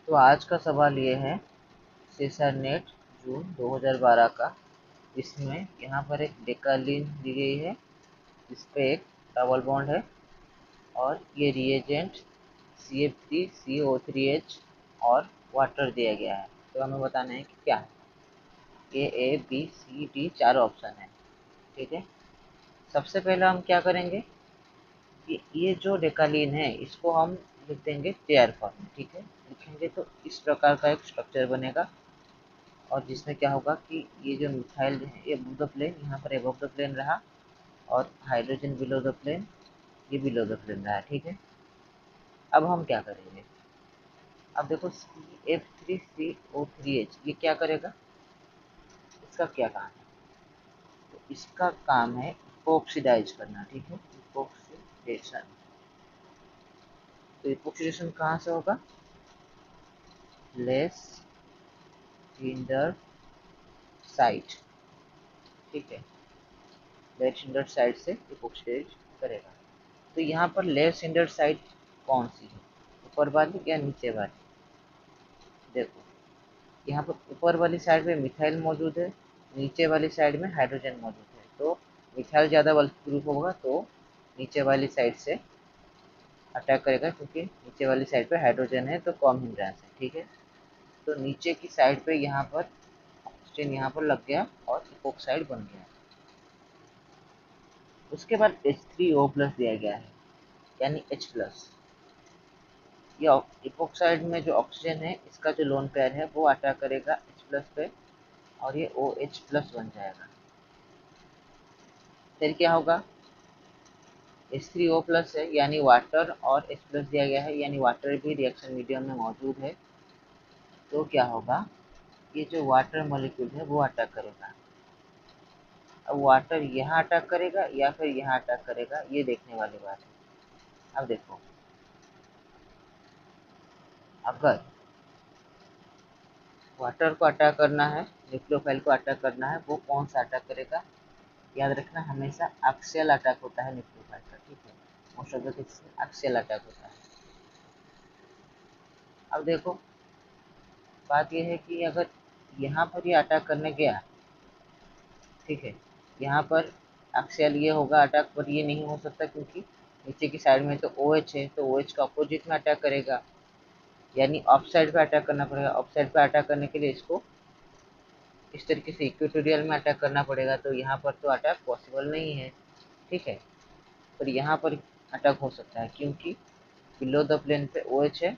तो आज का सवाल ये है सेसर नेट जून 2012 का। इसमें यहाँ पर एक डेकालीन दी गई है, इस पे एक डबल बॉन्ड है और ये रिएजेंट CF3CO3H और वाटर दिया गया है। तो हमें बताना है कि क्या है। ये A B C D चार ऑप्शन है, ठीक है। सबसे पहले हम क्या करेंगे कि ये जो डेकालीन है इसको हम लिख देंगे पेयर फॉर्म में, ठीक है। लिखेंगे तो इस प्रकार का एक स्ट्रक्चर बनेगा और जिसमें क्या होगा कि ये जो मिथाइल है ये अबव द प्लेन, यहाँ पर अबव द प्लेन रहा और हाइड्रोजन बिलो द प्लेन, ये बिलो द प्लेन रहा, ठीक है। अब हम क्या करेंगे, अब देखो CF3CO3H ये क्या करेगा, इसका क्या काम है। तो इसका काम है इपोक्सीडाइज करना, ठीक है, इपोक्सीडेशन। तो इपोक्सीडेशन कहाँ से होगा, लेस हिंडर साइट, ठीक है। लेस हिंडर साइट से इपोक्सीडाइज करेगा। तो यहाँ पर लेस हिंडर साइट कौन सी है, ऊपर वाली या नीचे वाली। देखो यहाँ पर ऊपर वाली साइड में मिथाइल मौजूद है, नीचे वाली साइड में हाइड्रोजन मौजूद है। तो मिथाइल ज़्यादा बल्कि ग्रुप होगा तो नीचे वाली साइड से अटैक करेगा, क्योंकि नीचे वाली साइड पे हाइड्रोजन है तो कम हिंड्रेंस है, ठीक है। तो नीचे की साइड पे यहाँ पर ऑक्सीजन यहाँ पर लग गया और इपोक्साइड बन गया। उसके बाद H3O+ दिया गया है, यानी H+। ये इपोक्साइड में जो ऑक्सीजन है इसका जो लोन पेयर है वो अटैक करेगा H+ पे और ये OH+ बन जाएगा। फिर क्या होगा, H3O+ है यानी वाटर और H+ दिया गया है यानी वाटर भी रिएक्शन मीडियम में मौजूद है। तो क्या होगा, ये जो वाटर मॉलिक्यूल है वो अटैक करेगा। अब वाटर यहाँ अटैक करेगा या फिर यहाँ अटैक करेगा, ये देखने वाली बात है। अब देखो, अगर वाटर को अटैक करना है, न्यूक्लियोफाइल को अटैक करना है, वो कौन सा अटैक करेगा, याद रखना हमेशा एक्सियल अटैक होता है न्यूक्लियोफाइल का, ठीक है। Most of the case axial attack होता है। अब देखो बात यह है कि अगर यहाँ पर ये अटैक करने गया, ठीक है, यहाँ पर एक्सियल ये होगा अटैक, पर ये नहीं हो सकता क्योंकि नीचे की साइड में तो OH है, तो OH का अपोजिट में अटैक करेगा, यानी ऑफ साइड पे अटैक करना पड़ेगा। ऑफ साइड पे अटैक करने के लिए इसको इस तरीके से इक्वेटोरियल में अटैक करना पड़ेगा, तो यहाँ पर तो अटैक पॉसिबल नहीं है, ठीक है। पर यहाँ पर अटैक हो सकता है क्योंकि बिलो द प्लेन पे OH है